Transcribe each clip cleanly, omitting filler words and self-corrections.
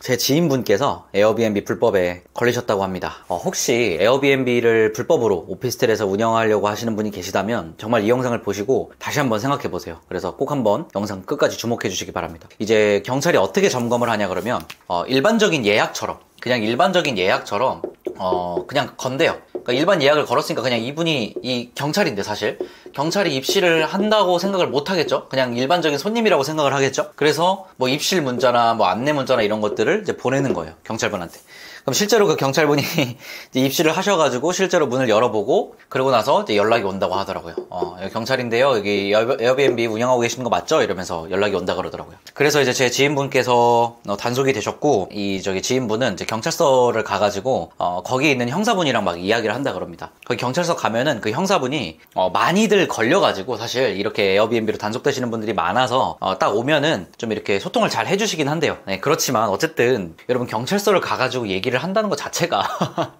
제 지인분께서 에어비앤비 불법에 걸리셨다고 합니다. 혹시 에어비앤비를 불법으로 오피스텔에서 운영하려고 하시는 분이 계시다면 정말 이 영상을 보시고 다시 한번 생각해 보세요. 그래서 꼭 한번 영상 끝까지 주목해 주시기 바랍니다. 이제 경찰이 어떻게 점검을 하냐 그러면 일반적인 예약처럼 그냥 건대요. 그러니까 일반 예약을 걸었으니까 그냥 이분이 이 경찰인데 사실 경찰이 입실을 한다고 생각을 못 하겠죠. 그냥 일반적인 손님이라고 생각을 하겠죠. 그래서 뭐 입실 문자나 뭐 안내 문자나 이런 것들을 이제 보내는 거예요, 경찰분한테. 그럼 실제로 그 경찰분이 이제 입실을 하셔가지고 실제로 문을 열어보고 그러고 나서 이제 연락이 온다고 하더라고요. 여기 경찰인데요, 여기 에어비앤비 운영하고 계시는 거 맞죠? 이러면서 연락이 온다 그러더라고요. 그래서 이제 제 지인분께서 단속이 되셨고 저기 지인분은 이제 경찰서를 가가지고 거기 있는 형사분이랑 막 이야기를 한다 그럽니다. 거기 경찰서 가면은 그 형사분이 많이들 걸려가지고 사실 이렇게 에어비앤비로 단속되시는 분들이 많아서 딱 오면은 좀 이렇게 소통을 잘 해주시긴 한데요. 네, 그렇지만 어쨌든 여러분 경찰서를 가가지고 얘기를 한다는 것 자체가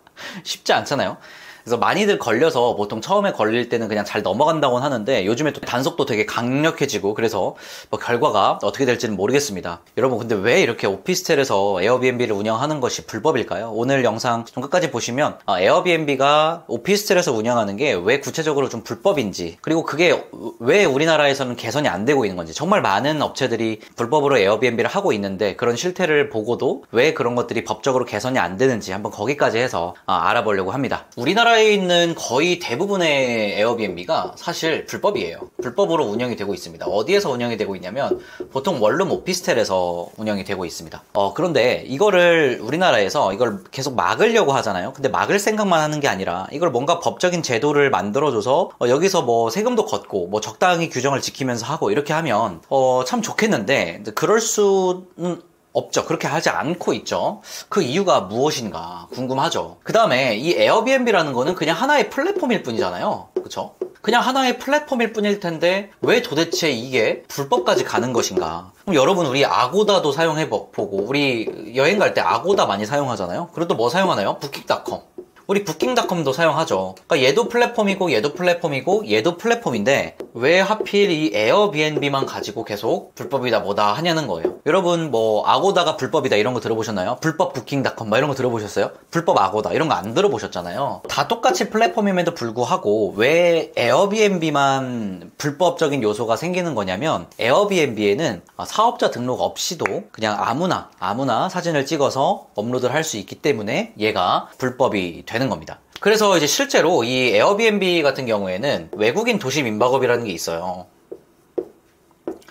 쉽지 않잖아요. 그래서 많이들 걸려서 보통 처음에 걸릴 때는 그냥 잘 넘어간다고는 하는데 요즘에 또 단속도 되게 강력해지고 그래서 뭐 결과가 어떻게 될지는 모르겠습니다. 여러분 근데 왜 이렇게 오피스텔에서 에어비앤비를 운영하는 것이 불법일까요? 오늘 영상 좀 끝까지 보시면 에어비앤비가 오피스텔에서 운영하는 게 왜 구체적으로 좀 불법인지, 그리고 그게 왜 우리나라에서는 개선이 안 되고 있는 건지, 정말 많은 업체들이 불법으로 에어비앤비를 하고 있는데 그런 실태를 보고도 왜 그런 것들이 법적으로 개선이 안 되는지 한번 거기까지 해서 알아보려고 합니다. 우리나라에 있는 거의 대부분의 에어비앤비가 사실 불법이에요. 불법으로 운영이 되고 있습니다. 어디에서 운영이 되고 있냐면 보통 원룸 오피스텔에서 운영이 되고 있습니다. 그런데 이거를 우리나라에서 이걸 계속 막으려고 하잖아요. 근데 막을 생각만 하는 게 아니라 이걸 뭔가 법적인 제도를 만들어줘서 여기서 뭐 세금도 걷고 뭐 적당히 규정을 지키면서 하고 이렇게 하면 참 좋겠는데 그럴 수는 없죠. 그렇게 하지 않고 있죠. 그 이유가 무엇인가 궁금하죠. 그 다음에 이 에어비앤비라는 거는 그냥 하나의 플랫폼일 뿐이잖아요. 그쵸? 그냥 하나의 플랫폼일 뿐일 텐데 왜 도대체 이게 불법까지 가는 것인가? 그럼 여러분 우리 아고다도 사용해보고 우리 여행 갈 때 아고다 많이 사용하잖아요. 그리고 또 뭐 사용하나요? 부킹닷컴. 우리 부킹닷컴도 사용하죠. 그러니까 얘도 플랫폼이고 얘도 플랫폼이고 얘도 플랫폼인데 왜 하필 이 에어비앤비만 가지고 계속 불법이다 뭐다 하냐는 거예요. 여러분 뭐 아고다가 불법이다 이런 거 들어보셨나요? 불법 부킹닷컴 막 이런 거 들어보셨어요? 불법 아고다 이런 거 안 들어보셨잖아요. 다 똑같이 플랫폼임에도 불구하고 왜 에어비앤비만 불법적인 요소가 생기는 거냐면 에어비앤비에는 사업자 등록 없이도 그냥 아무나 사진을 찍어서 업로드를 할 수 있기 때문에 얘가 불법이 되는 겁니다. 그래서 이제 실제로 이 에어비앤비 같은 경우에는 외국인 도시 민박업이라는 게 있어요.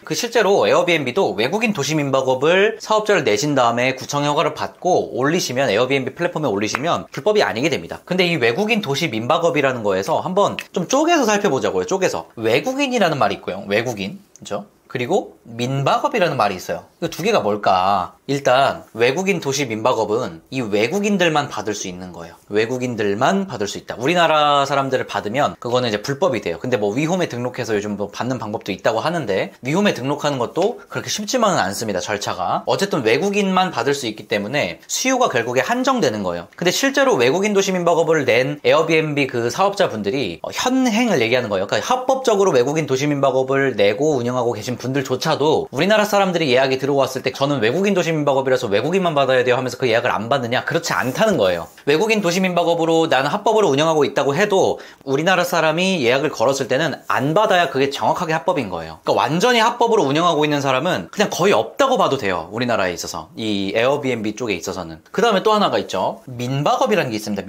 그 실제로 에어비앤비도 외국인 도시 민박업을 사업자를 내신 다음에 구청 허가를 받고 올리시면 에어비앤비 플랫폼에 올리시면 불법이 아니게 됩니다. 근데 이 외국인 도시 민박업이라는 거에서 한번 좀 쪼개서 살펴보자고요. 쪼개서 외국인이라는 말이 있고요. 외국인, 그죠? 그리고 민박업이라는 말이 있어요. 이 두 개가 뭘까? 일단 외국인 도시 민박업은 이 외국인들만 받을 수 있는 거예요. 외국인들만 받을 수 있다. 우리나라 사람들을 받으면 그거는 이제 불법이 돼요. 근데 뭐 위홈에 등록해서 요즘 뭐 받는 방법도 있다고 하는데 위홈에 등록하는 것도 그렇게 쉽지만은 않습니다. 절차가. 어쨌든 외국인만 받을 수 있기 때문에 수요가 결국에 한정되는 거예요. 근데 실제로 외국인 도시 민박업을 낸 에어비앤비 그 사업자분들이 현행을 얘기하는 거예요. 그러니까 합법적으로 외국인 도시 민박업을 내고 운영하고 계신 분들조차도 우리나라 사람들이 예약이 들어왔을 때 저는 외국인 도시 민박업이라서 외국인만 받아야 돼요 하면서 그 예약을 안 받느냐? 그렇지 않다는 거예요. 외국인 도시 민박업으로 나는 합법으로 운영하고 있다고 해도 우리나라 사람이 예약을 걸었을 때는 안 받아야 그게 정확하게 합법인 거예요. 그러니까 완전히 합법으로 운영하고 있는 사람은 그냥 거의 없다고 봐도 돼요. 우리나라에 있어서. 이 에어비앤비 쪽에 있어서는. 그 다음에 또 하나가 있죠. 민박업이라는 게 있습니다.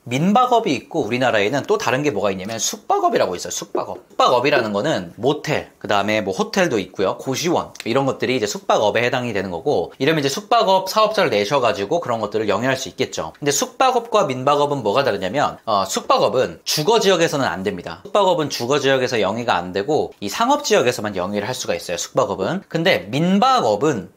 민박업이 있고 우리나라에는 또 다른 게 뭐가 있냐면 숙박업이라고 있어요. 숙박업이라는 거는 모텔, 그 다음에 뭐 호텔도 있고요. 고시원 이런 것들이 이제 숙박업에 해당이 되는 거고, 이러면 이제 숙박업 사업자를 내셔가지고 그런 것들을 영위할 수 있겠죠. 근데 숙박업과 민박업은 뭐가 다르냐면 숙박업은 주거지역에서는 안 됩니다. 숙박업은 주거지역에서 영위가 안 되고 이 상업지역에서만 영위를 할 수가 있어요. 숙박업은. 근데 민박업은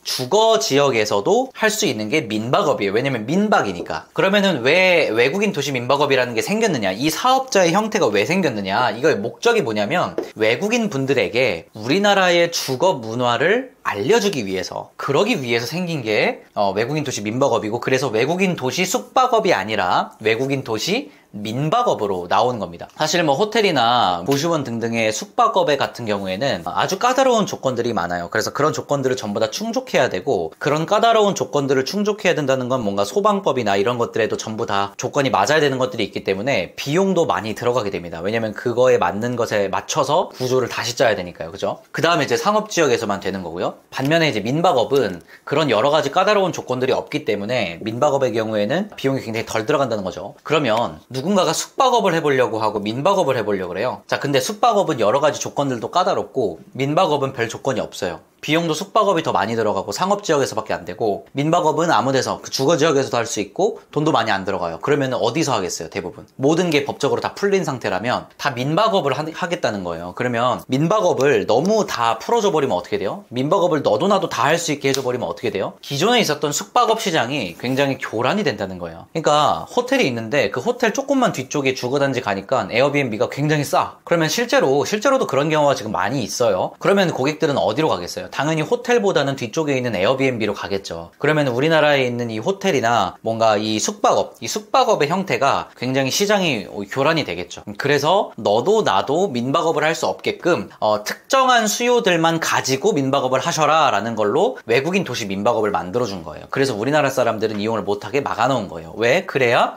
주거지역에서도 할 수 있는 게 민박업이에요. 왜냐면 민박이니까. 그러면은 왜 외국인 도시 민박업이라는 게 생겼느냐, 이 사업자의 형태가 왜 생겼느냐, 이거의 목적이 뭐냐면 외국인 분들에게 우리나라의 주거 문화를 알려주기 위해서, 그러기 위해서 생긴 게 외국인 도시 민박업이고, 그래서 외국인 도시 숙박업이 아니라 외국인 도시 민박업으로 나오는 겁니다. 사실 뭐 호텔이나 고시원 등등의 숙박업의 같은 경우에는 아주 까다로운 조건들이 많아요. 그래서 그런 조건들을 전부 다 충족해야 되고, 그런 까다로운 조건들을 충족해야 된다는 건 뭔가 소방법이나 이런 것들에도 전부 다 조건이 맞아야 되는 것들이 있기 때문에 비용도 많이 들어가게 됩니다. 왜냐면 그거에 맞는 것에 맞춰서 구조를 다시 짜야 되니까요. 그죠? 그 다음에 이제 상업지역에서만 되는 거고요. 반면에 이제 민박업은 그런 여러 가지 까다로운 조건들이 없기 때문에 민박업의 경우에는 비용이 굉장히 덜 들어간다는 거죠. 그러면 누군가가 숙박업을 해보려고 하고 민박업을 해보려고 그래요. 자, 근데 숙박업은 여러 가지 조건들도 까다롭고 민박업은 별 조건이 없어요. 비용도 숙박업이 더 많이 들어가고 상업지역에서밖에 안 되고, 민박업은 아무데서 그 주거지역에서도 할 수 있고 돈도 많이 안 들어가요. 그러면 어디서 하겠어요? 대부분 모든 게 법적으로 다 풀린 상태라면 다 민박업을 하겠다는 거예요. 그러면 민박업을 너무 다 풀어줘 버리면 어떻게 돼요? 민박업을 너도 나도 다 할 수 있게 해줘 버리면 어떻게 돼요? 기존에 있었던 숙박업 시장이 굉장히 교란이 된다는 거예요. 그러니까 호텔이 있는데 그 호텔 조금만 뒤쪽에 주거단지 가니까 에어비앤비가 굉장히 싸. 그러면 실제로도 그런 경우가 지금 많이 있어요. 그러면 고객들은 어디로 가겠어요? 당연히 호텔보다는 뒤쪽에 있는 에어비앤비로 가겠죠. 그러면 우리나라에 있는 이 호텔이나 뭔가 이 숙박업의 형태가 굉장히 시장이 교란이 되겠죠. 그래서 너도 나도 민박업을 할 수 없게끔 특정한 수요들만 가지고 민박업을 하셔라 라는 걸로 외국인 도시 민박업을 만들어준 거예요. 그래서 우리나라 사람들은 이용을 못하게 막아놓은 거예요. 왜? 그래야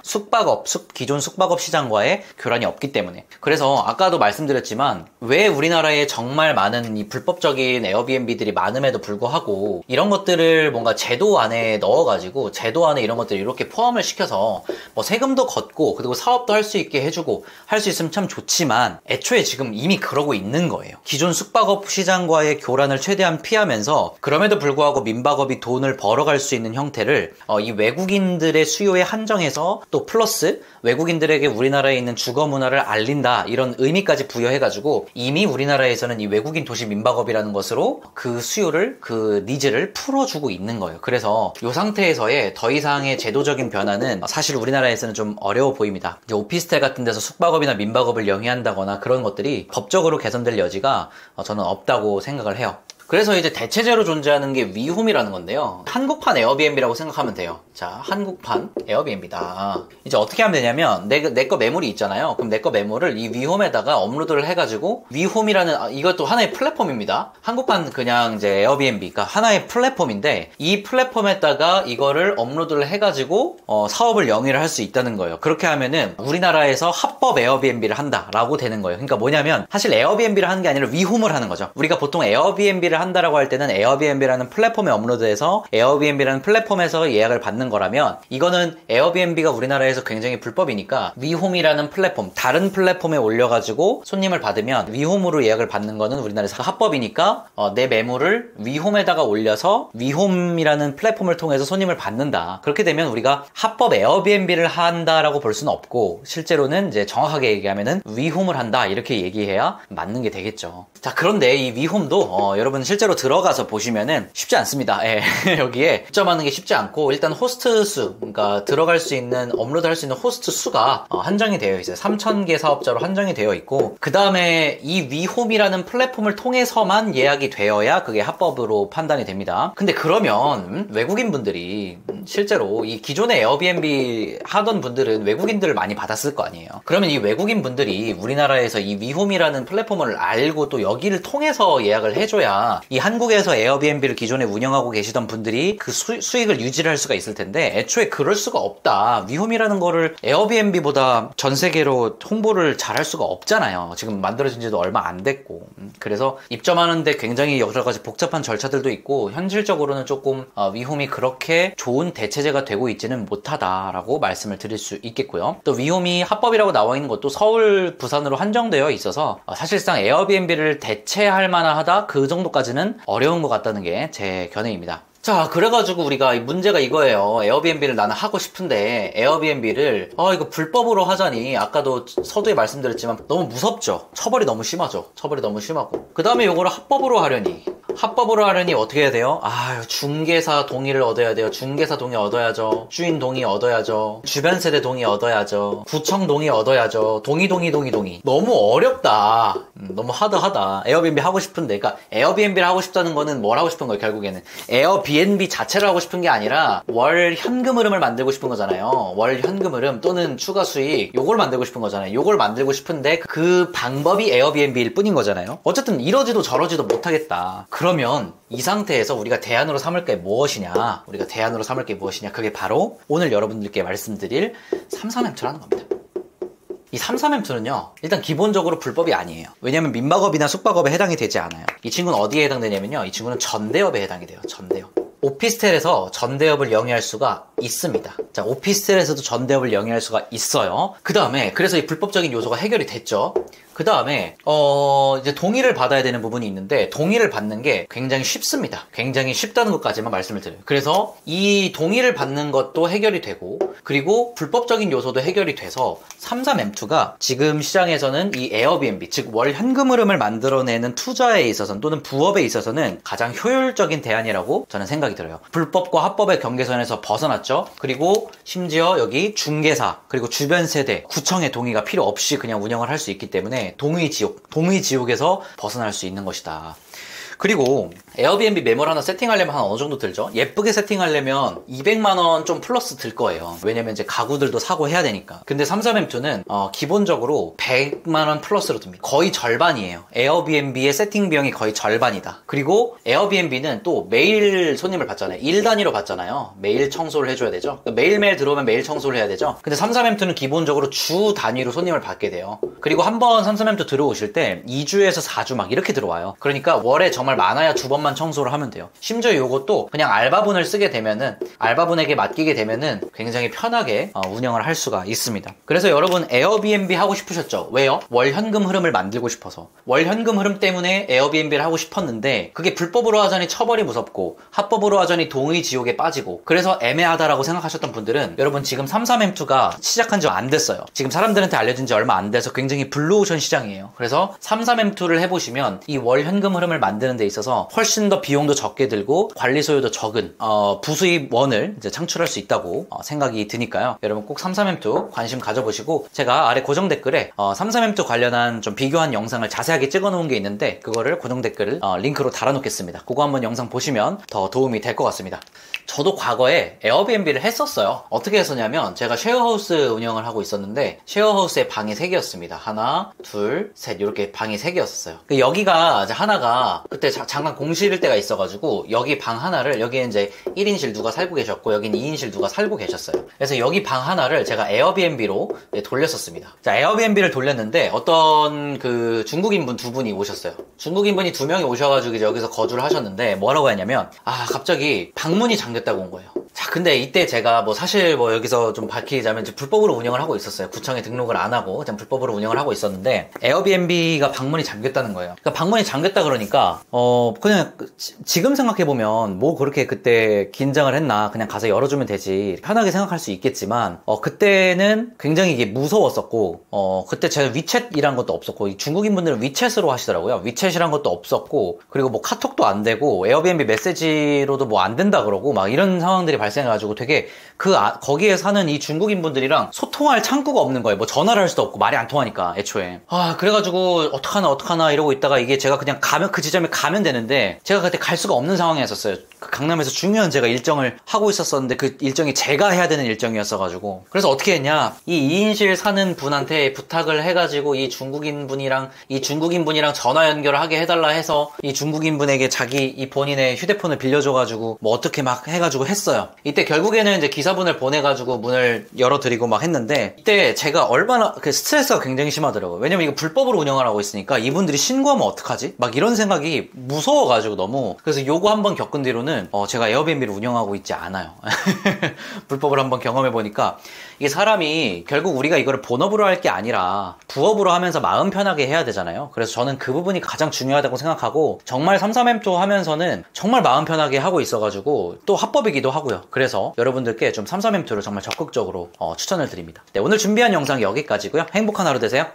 기존 숙박업 시장과의 교란이 없기 때문에. 그래서 아까도 말씀드렸지만 왜 우리나라에 정말 많은 이 불법적인 에어비앤비들이 많음에도 불구하고 이런 것들을 뭔가 제도 안에 넣어가지고 제도 안에 이런 것들을 이렇게 포함을 시켜서 뭐 세금도 걷고 그리고 사업도 할 수 있게 해주고 할 수 있으면 참 좋지만, 애초에 지금 이미 그러고 있는 거예요. 기존 숙박업 시장과의 교란을 최대한 피하면서 그럼에도 불구하고 민박업이 돈을 벌어갈 수 있는 형태를 이 외국인들의 수요에 한정해서 또 플러스 외국인들에게 우리나라에 있는 주거 문화를 알린다, 이런 의미까지 부여해가지고 이미 우리나라에서는 이 외국인 도시 민박업이라는 것으로 그 수요를, 그 니즈를 풀어주고 있는 거예요. 그래서 이 상태에서의 더 이상의 제도적인 변화는 사실 우리나라에서는 좀 어려워 보입니다. 이제 오피스텔 같은 데서 숙박업이나 민박업을 영위한다거나 그런 것들이 법적으로 개선될 여지가 저는 없다고 생각을 해요. 그래서 이제 대체제로 존재하는 게 위홈이라는 건데요. 한국판 에어비앤비라고 생각하면 돼요. 자, 한국판 에어비앤비다. 이제 어떻게 하면 되냐면 내 거 매물이 있잖아요. 그럼 내 거 매물을 이 위홈에다가 업로드를 해가지고, 위홈이라는 이것도 하나의 플랫폼입니다. 한국판 그냥 이제 에어비앤비가 하나의 플랫폼인데 이 플랫폼에다가 이거를 업로드를 해가지고 사업을 영위를 할 수 있다는 거예요. 그렇게 하면은 우리나라에서 합법 에어비앤비를 한다라고 되는 거예요. 그러니까 뭐냐면 사실 에어비앤비를 하는 게 아니라 위홈을 하는 거죠. 우리가 보통 에어비앤비를 한다라고 할 때는 에어비앤비라는 플랫폼에 업로드해서 에어비앤비라는 플랫폼에서 예약을 받는 거라면, 이거는 에어비앤비가 우리나라에서 굉장히 불법이니까 위홈이라는 플랫폼, 다른 플랫폼에 올려가지고 손님을 받으면 위홈으로 예약을 받는 거는 우리나라에서 합법이니까 내 매물을 위홈에다가 올려서 위홈이라는 플랫폼을 통해서 손님을 받는다. 그렇게 되면 우리가 합법 에어비앤비를 한다라고 볼 수는 없고, 실제로는 이제 정확하게 얘기하면은 위홈을 한다, 이렇게 얘기해야 맞는 게 되겠죠. 자, 그런데 이 위홈도 여러분 실제로 들어가서 보시면은 쉽지 않습니다. 예. 여기에 입점하는 게 쉽지 않고, 일단 호스트 수, 그러니까 들어갈 수 있는, 업로드할 수 있는 호스트 수가 한정이 되어 있어요. 3,000개 사업자로 한정이 되어 있고, 그 다음에 이 위홈이라는 플랫폼을 통해서만 예약이 되어야 그게 합법으로 판단이 됩니다. 근데 그러면 외국인 분들이 실제로 이 기존의 에어비앤비 하던 분들은 외국인들을 많이 받았을 거 아니에요. 그러면 이 외국인 분들이 우리나라에서 이 위홈이라는 플랫폼을 알고 또 여기를 통해서 예약을 해줘야 이 한국에서 에어비앤비를 기존에 운영하고 계시던 분들이 그 수익을 유지를 할 수가 있을 텐데, 애초에 그럴 수가 없다. 위홈이라는 거를 에어비앤비보다 전 세계로 홍보를 잘 할 수가 없잖아요. 지금 만들어진 지도 얼마 안 됐고. 그래서 입점하는데 굉장히 여러 가지 복잡한 절차들도 있고, 현실적으로는 조금 위홈이 그렇게 좋은 대체제가 되고 있지는 못하다라고 말씀을 드릴 수 있겠고요. 또 위홈이 합법이라고 나와 있는 것도 서울, 부산으로 한정되어 있어서 사실상 에어비앤비를 대체할 만하다, 그 정도까지는 어려운 것 같다는 게 제 견해입니다. 자, 그래가지고 우리가 문제가 이거예요. 에어비앤비를 나는 하고 싶은데 에어비앤비를 이거 불법으로 하자니, 아까도 서두에 말씀드렸지만 너무 무섭죠. 처벌이 너무 심하죠. 처벌이 너무 심하고, 그 다음에 이거를 합법으로 하려니 합법으로 하려니 어떻게 해야 돼요? 중개사 동의를 얻어야 돼요. 중개사 동의 얻어야죠. 주인 동의 얻어야죠. 주변 세대 동의 얻어야죠. 구청 동의 얻어야죠. 동의. 너무 어렵다. 너무 하다. 에어비앤비 하고 싶은데, 그러니까 에어비앤비를 하고 싶다는 거는 뭘 하고 싶은 거예요, 결국에는. 에어비앤비 자체를 하고 싶은 게 아니라 월 현금 흐름을 만들고 싶은 거잖아요. 월 현금 흐름 또는 추가 수익, 요걸 만들고 싶은 거잖아요. 요걸 만들고 싶은데 그 방법이 에어비앤비일 뿐인 거잖아요. 어쨌든 이러지도 저러지도 못하겠다. 그러면 이 상태에서 우리가 대안으로 삼을 게 무엇이냐? 그게 바로 오늘 여러분들께 말씀드릴 33M2라는 겁니다. 이 33M2는요, 일단 기본적으로 불법이 아니에요. 왜냐면 민박업이나 숙박업에 해당이 되지 않아요. 이 친구는 어디에 해당되냐면요, 이 친구는 전대업에 해당이 돼요. 전대업. 오피스텔에서 전대업을 영위할 수가 있습니다. 자, 오피스텔에서도 전대업을 영위할 수가 있어요. 그 다음에, 그래서 이 불법적인 요소가 해결이 됐죠. 그 다음에 이제 동의를 받아야 되는 부분이 있는데, 동의를 받는 게 굉장히 쉽습니다. 굉장히 쉽다는 것까지만 말씀을 드려요. 그래서 이 동의를 받는 것도 해결이 되고, 그리고 불법적인 요소도 해결이 돼서 33M2가 지금 시장에서는 이 에어비앤비, 즉 월 현금 흐름을 만들어내는 투자에 있어서는, 또는 부업에 있어서는 가장 효율적인 대안이라고 저는 생각이 들어요. 불법과 합법의 경계선에서 벗어났죠. 그리고 심지어 여기 중개사, 그리고 주변 세대, 구청의 동의가 필요 없이 그냥 운영을 할 수 있기 때문에 동의 지옥에서 벗어날 수 있는 것이다. 그리고 에어비앤비 매물 하나 세팅하려면 한 어느 정도 들죠? 예쁘게 세팅하려면 200만원 좀 플러스 들 거예요. 왜냐면 이제 가구들도 사고 해야 되니까. 근데 33M2는 기본적으로 100만원 플러스로 듭니다. 거의 절반이에요. 에어비앤비의 세팅 비용이 거의 절반이다. 그리고 에어비앤비는 또 매일 손님을 받잖아요. 일 단위로 받잖아요. 매일 청소를 해줘야 되죠. 매일매일 들어오면 매일 청소를 해야 되죠. 근데 33M2는 기본적으로 주 단위로 손님을 받게 돼요. 그리고 한번 33M2 들어오실 때 2주에서 4주 막 이렇게 들어와요. 그러니까 월에 정말 많아야 2번만 청소를 하면 돼요. 심지어 이것도 그냥 알바분을 쓰게 되면은, 알바분에게 맡기게 되면은 굉장히 편하게 운영을 할 수가 있습니다. 그래서 여러분 에어비앤비 하고 싶으셨죠? 왜요? 월 현금 흐름을 만들고 싶어서. 월 현금 흐름 때문에 에어비앤비를 하고 싶었는데, 그게 불법으로 하자니 처벌이 무섭고 합법으로 하자니 동의 지옥에 빠지고, 그래서 애매하다라고 생각하셨던 분들은, 여러분 지금 33M2가 시작한 지 안 됐어요. 지금 사람들한테 알려진 지 얼마 안 돼서 굉장히 블루오션 시장이에요. 그래서 33M2를 해보시면 이 월 현금 흐름을 만드는 데 있어서 훨씬 더 비용도 적게 들고 관리 소요도 적은 부수입원을 이제 창출할 수 있다고 생각이 드니까요. 여러분 꼭 33M2 관심 가져보시고, 제가 아래 고정 댓글에 33M2 관련한 좀 비교한 영상을 자세하게 찍어 놓은 게 있는데, 그거를 고정 댓글 링크로 달아놓겠습니다. 그거 한번 영상 보시면 더 도움이 될 것 같습니다. 저도 과거에 에어비앤비를 했었어요. 어떻게 했었냐면, 제가 쉐어하우스 운영을 하고 있었는데, 쉐어하우스에 방이 3개였습니다. 하나, 둘, 셋, 이렇게 방이 3개였어요. 여기가 이제 하나가 그때 잠깐 공실일 때가 있어가지고, 여기 방 하나를, 여기에 이제 1인실 누가 살고 계셨고, 여기는 2인실 누가 살고 계셨어요. 그래서 여기 방 하나를 제가 에어비앤비로 돌렸었습니다. 자, 에어비앤비를 돌렸는데, 어떤 그 중국인 분 2분이 오셨어요. 중국인 분이 2명이 오셔가지고 이제 여기서 거주를 하셨는데, 뭐라고 했냐면, 갑자기 방문이 잠겼다고 온 거예요. 자, 근데 이때 제가 사실 여기서 좀 밝히자면 이제 불법으로 운영을 하고 있었어요. 구청에 등록을 안 하고 그냥 불법으로 운영을 하고 있었는데, 에어비앤비가 방문이 잠겼다는 거예요. 그러니까 방문이 잠겼다 그러니까 그냥 지금 생각해보면 뭐 그렇게 그때 긴장을 했나, 그냥 가서 열어주면 되지, 편하게 생각할 수 있겠지만, 그때는 굉장히 이게 무서웠었고, 그때 제가 위챗이란 것도 없었고, 이 중국인 분들은 위챗으로 하시더라고요. 위챗이란 것도 없었고, 그리고 뭐 카톡도 안 되고, 에어비앤비 메시지로도 뭐 안 된다 그러고 막 이런 상황들이 발생해가지고, 되게 거기에 사는 이 중국인 분들이랑 소통할 창구가 없는 거예요. 뭐 전화를 할 수도 없고, 말이 안 통하니까 애초에. 그래가지고 어떡하나 이러고 있다가, 이게 제가 그냥 그 지점에 가면 되는데, 제가 그때 갈 수가 없는 상황이었어요. 강남에서 중요한 제가 일정을 하고 있었었는데, 그 일정이 제가 해야 되는 일정이었어가지고, 그래서 어떻게 했냐, 이 2인실 사는 분한테 부탁을 해가지고 이 중국인 분이랑 전화 연결을 하게 해달라 해서, 이 중국인 분에게 이 본인의 휴대폰을 빌려줘가지고 뭐 어떻게 막 해가지고 했어요. 이때 결국에는 이제 기사분을 보내가지고 문을 열어드리고 막 했는데, 이때 제가 얼마나 스트레스가 굉장히 심하더라고요. 왜냐면 이거 불법으로 운영을 하고 있으니까 이분들이 신고하면 어떡하지? 막 이런 생각이 무서워가지고 너무. 그래서 요거 한번 겪은 뒤로는 제가 에어비앤비를 운영하고 있지 않아요. 불법을 한번 경험해보니까, 이게 사람이 결국 우리가 이거를 본업으로 할 게 아니라 부업으로 하면서 마음 편하게 해야 되잖아요. 그래서 저는 그 부분이 가장 중요하다고 생각하고, 정말 33M2 하면서는 정말 마음 편하게 하고 있어가지고, 또 합법이기도 하고요. 그래서 여러분들께 좀 33M2를 정말 적극적으로 추천을 드립니다. 네, 오늘 준비한 영상 여기까지고요. 행복한 하루 되세요.